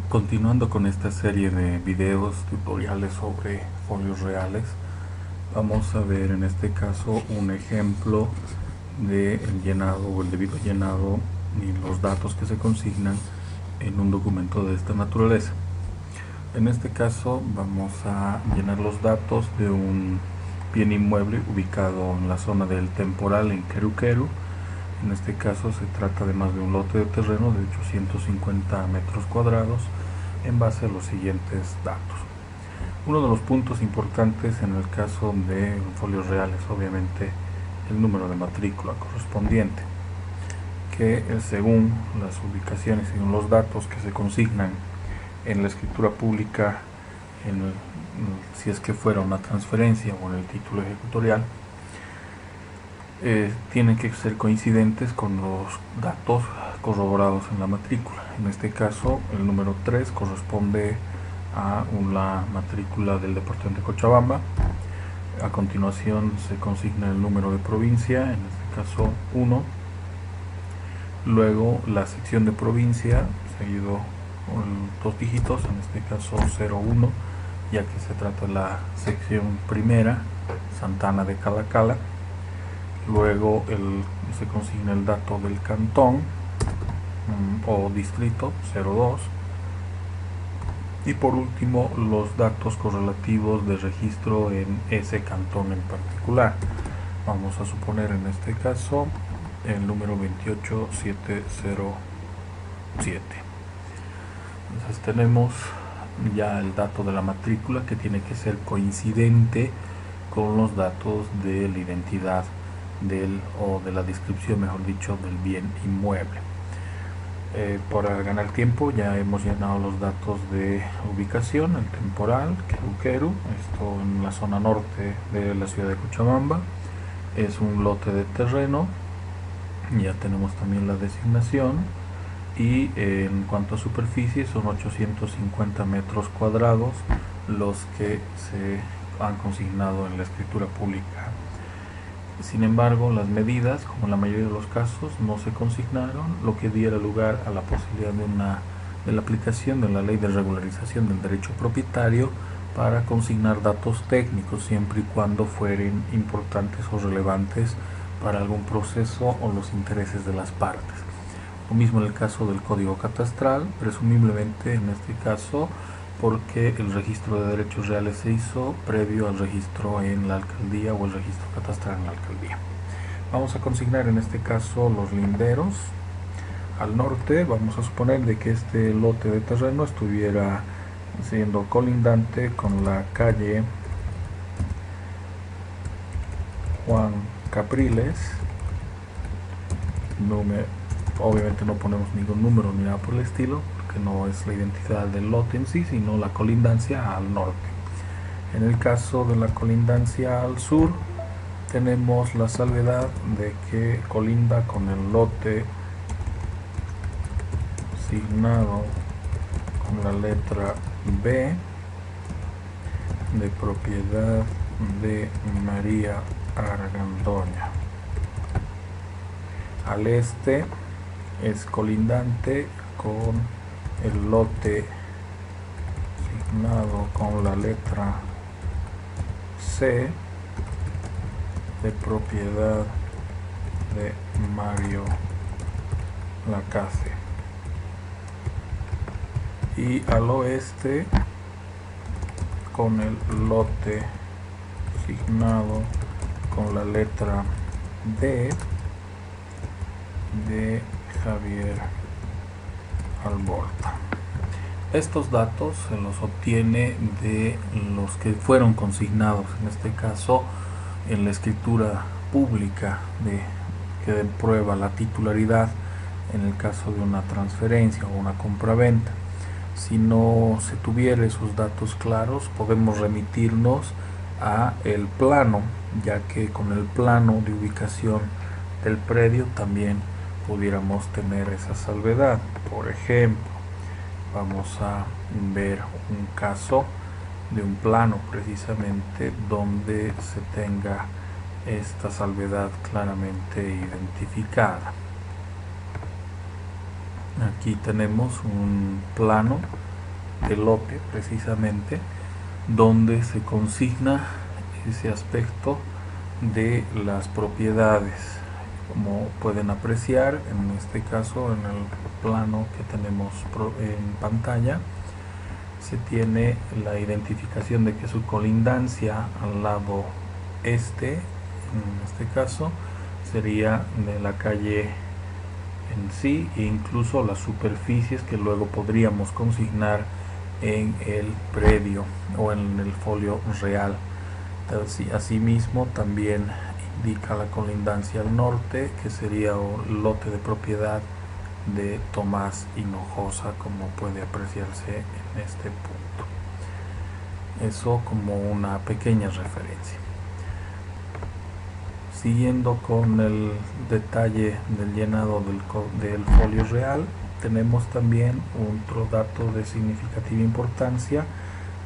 Continuando con esta serie de videos tutoriales sobre folios reales, vamos a ver en este caso un ejemplo del llenado o el debido llenado y los datos que se consignan en un documento de esta naturaleza. En este caso vamos a llenar los datos de un bien inmueble ubicado en la zona del temporal en Queru. En este caso se trata de más de un lote de terreno de 850 metros cuadrados en base a los siguientes datos. Uno de los puntos importantes en el caso de folios reales, obviamente, el número de matrícula correspondiente, que según las ubicaciones y los datos que se consignan en la escritura pública, si es que fuera una transferencia o en el título ejecutorial, tienen que ser coincidentes con los datos corroborados en la matrícula. En este caso, el número 3 corresponde a la matrícula del departamento de Cochabamba. A continuación se consigna el número de provincia, en este caso 1. Luego la sección de provincia, seguido con 2 dígitos, en este caso 01, ya que se trata de la sección primera, Santana de Calacala. Luego se consigna el dato del cantón o distrito 02. Y por último, los datos correlativos de registro en ese cantón en particular. Vamos a suponer en este caso el número 28707. Entonces tenemos ya el dato de la matrícula, que tiene que ser coincidente con los datos de la identidad o de la descripción, mejor dicho, del bien inmueble. Para ganar tiempo ya hemos llenado los datos de ubicación, el temporal, Queru, esto en la zona norte de la ciudad de Cochabamba. Es un lote de terreno, ya tenemos también la designación, y en cuanto a superficie son 850 metros cuadrados los que se han consignado en la escritura pública. Sin embargo, las medidas, como en la mayoría de los casos, no se consignaron, lo que diera lugar a la posibilidad de la aplicación de la ley de regularización del derecho propietario para consignar datos técnicos, siempre y cuando fueren importantes o relevantes para algún proceso o los intereses de las partes. Lo mismo en el caso del código catastral, presumiblemente en este caso porque el registro de derechos reales se hizo previo al registro en la alcaldía o el registro catastral en la alcaldía. Vamos a consignar en este caso los linderos. Al norte vamos a suponer de que este lote de terreno estuviera siendo colindante con la calle Juan Capriles. Obviamente no ponemos ningún número ni nada por el estilo, que no es la identidad del lote en sí, sino la colindancia al norte. En el caso de la colindancia al sur, tenemos la salvedad de que colinda con el lote asignado con la letra B, de propiedad de María Argandoña. Al este es colindante con el lote asignado con la letra C, de propiedad de Mario Lacase. Y al oeste con el lote asignado con la letra D, de Javier Alborta. Estos datos se los obtiene de los que fueron consignados, en este caso en la escritura pública que prueba la titularidad en el caso de una transferencia o una compraventa. Si no se tuviera esos datos claros, podemos remitirnos a el plano, ya que con el plano de ubicación del predio también pudiéramos tener esa salvedad. Por ejemplo, vamos a ver un caso de un plano precisamente donde se tenga esta salvedad claramente identificada. Aquí tenemos un plano del lote precisamente, donde se consigna ese aspecto de las propiedades. Como pueden apreciar en este caso, en el plano que tenemos en pantalla, se tiene la identificación de que su colindancia al lado este, en este caso, sería de la calle en sí, e incluso las superficies que luego podríamos consignar en el predio o en el folio real. Asimismo, también indica la colindancia al norte, que sería el lote de propiedad de Tomás Hinojosa, como puede apreciarse en este punto. Eso como una pequeña referencia. Siguiendo con el detalle del llenado del folio real, tenemos también otro dato de significativa importancia,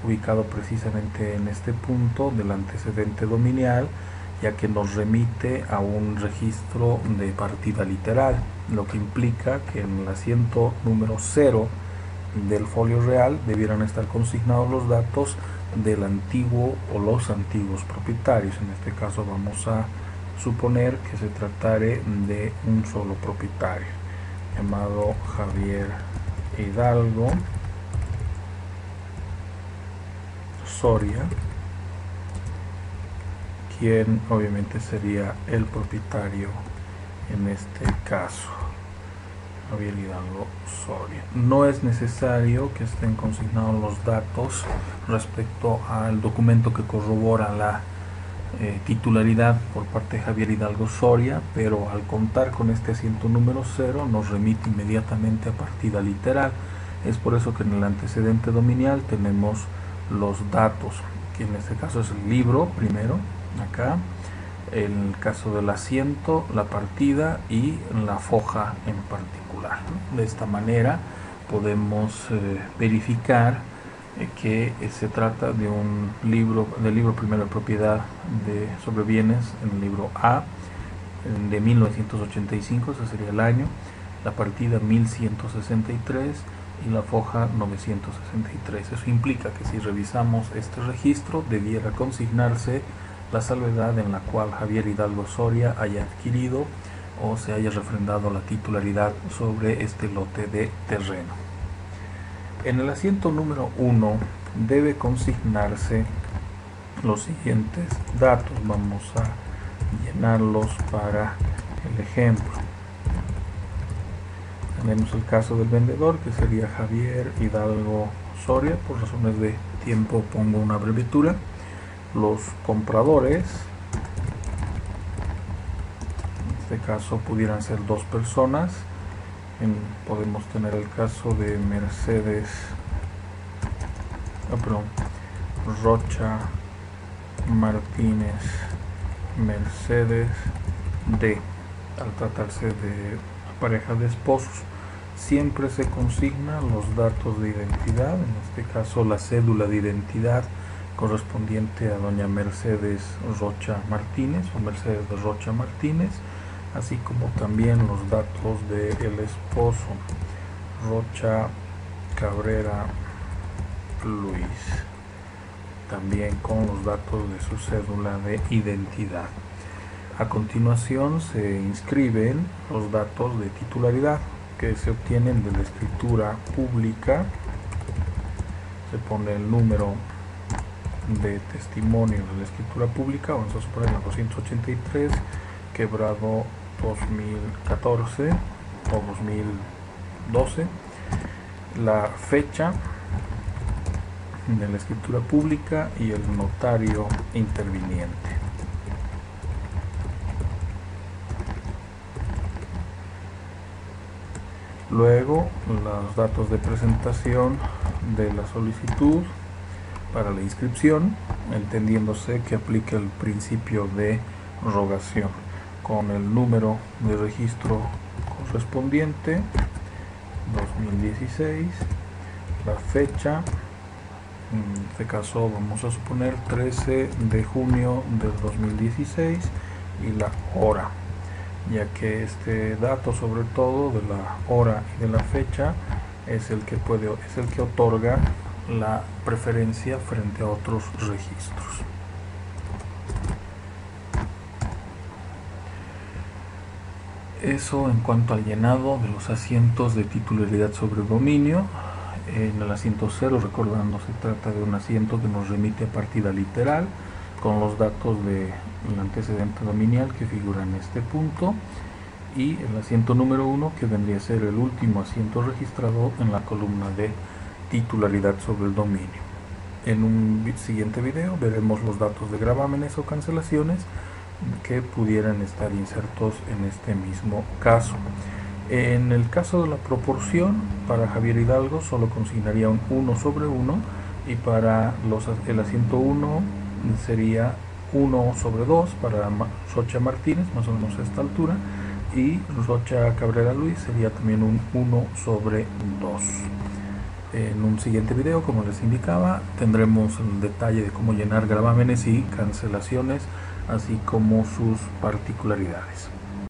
ubicado precisamente en este punto del antecedente dominial, ya que nos remite a un registro de partida literal, lo que implica que en el asiento número 0 del folio real debieran estar consignados los datos del antiguo o los antiguos propietarios. En este caso vamos a suponer que se tratare de un solo propietario, llamado Javier Hidalgo Soria, quien obviamente sería el propietario en este caso, Javier Hidalgo Soria. No es necesario que estén consignados los datos respecto al documento que corrobora la titularidad por parte de Javier Hidalgo Soria, pero al contar con este asiento número 0 nos remite inmediatamente a partida literal. Es por eso que en el antecedente dominial tenemos los datos, que en este caso es el libro primero, acá, el caso del asiento, la partida y la foja en particular. De esta manera podemos verificar que se trata de un libro, del libro primero de propiedad sobre bienes, en el libro A, de 1985, ese sería el año, la partida 1163 y la foja 963. Eso implica que si revisamos este registro debiera consignarse la salvedad en la cual Javier Hidalgo Soria haya adquirido o se haya refrendado la titularidad sobre este lote de terreno. En el asiento número 1 debe consignarse los siguientes datos. Vamos a llenarlos para el ejemplo. Tenemos el caso del vendedor, que sería Javier Hidalgo Soria. Por razones de tiempo pongo una abreviatura. Los compradores, en este caso pudieran ser dos personas. Podemos tener el caso de Mercedes, Rocha Martínez Mercedes D. Al tratarse de pareja de esposos, siempre se consignan los datos de identidad, en este caso la cédula de identidad correspondiente a doña Mercedes Rocha Martínez o Mercedes de Rocha Martínez, así como también los datos del esposo, Rocha Cabrera Luis, también con los datos de su cédula de identidad. A continuación se inscriben los datos de titularidad que se obtienen de la escritura pública. Se pone el número de testimonio de la escritura pública, vamos a suponer la 283, quebrado 2014 o 2012, la fecha de la escritura pública y el notario interviniente. Luego los datos de presentación de la solicitud para la inscripción, entendiéndose que aplica el principio de rogación, con el número de registro correspondiente 2016, la fecha, en este caso vamos a suponer 13 de junio del 2016 y la hora, ya que este dato sobre todo de la hora y de la fecha es el que otorga la preferencia frente a otros registros. Eso en cuanto al llenado de los asientos de titularidad sobre dominio. En el asiento 0, recordando, se trata de un asiento que nos remite a partida literal con los datos del antecedente dominial que figura en este punto, y el asiento número 1, que vendría a ser el último asiento registrado en la columna de titularidad sobre el dominio. En un siguiente video veremos los datos de gravámenes o cancelaciones que pudieran estar insertos en este mismo caso. En el caso de la proporción, para Javier Hidalgo solo consignaría un 1 sobre 1, y para el asiento 1 sería 1 sobre 2 para Rocha Martínez, más o menos a esta altura, y Rocha Cabrera Luis sería también un 1 sobre 2. En un siguiente video, como les indicaba, tendremos el detalle de cómo llenar gravámenes y cancelaciones, así como sus particularidades.